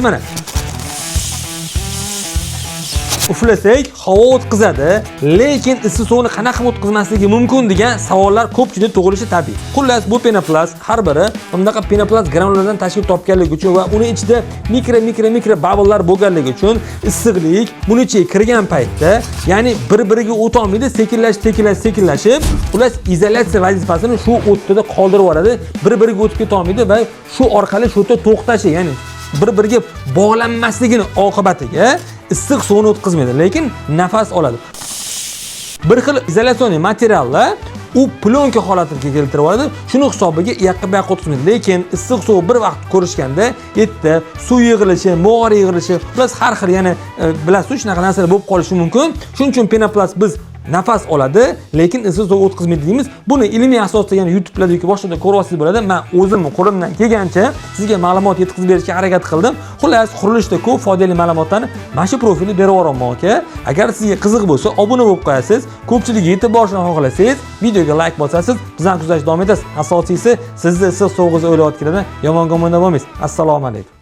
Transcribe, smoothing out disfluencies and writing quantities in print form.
Mana uflasak havo o'tkazadi, lekin issiq suvni qanaqa o'tkazmasligi mumkin degan savollar ko'pchilik tug'ilishi tabiiy. Xullas, bu penoplast har biri bundaqa penoplast granullardan tashkil topganligi uchun va uni ichida mikro bubblelar bo'lganligi uchun issiqlik buning ichiga kirgan paytda, ya'ni bir-biriga o't olmaydi, sekinlashib, xullas izolyatsiya vazifasini shu o'tda qoldirib yuboradi, bir-biriga o'tib keta olmaydi va shu orqali shu yerda to'xtashi, ya'ni bir-biriga bog'lanmasligini oqibatiga issiq suvni o'tkazmaydi, lekin nafas oladi. Bir xil izolyatsioniy materiallar u plyonka holatiga keltirib oladi, shuni hisobiga yaqqa o'tkazmaydi. Lekin issiq suv bir vaqt ko'rishganda yerda suv yig'ilishi, mo'g'or yig'ilishi, plus har xil yana bilasiz, shunaqa narsalar bo'lib qolishi mumkin. Shuning uchun penoplast biz nafas oladi, lekin issiq suv o'tkazmaydi deymiz. Buni ilmiy asosda yana YouTube'larda yoki boshqa ko'ryapsiz bo'ladi. Men o'zim qo'limdan kelgancha sizga ma'lumot yetkazib berishga harakat qildim. Xullas, qurilishda ko'p foydali ma'lumotlarni mana shu profilni berib yuboraman aka. Agar sizga qiziq bo'lsa, obuna bo'lib qo'yasiz. Ko'pchilikga yetib borishni xohlasangiz, videoga like bosasiz, bizdan kuzatishni davom etasiz. Asosiysi, sizni issiq suvg'iz o'ylayotganida yomon go'monda bo'lmaysiz. Assalomu alaykum.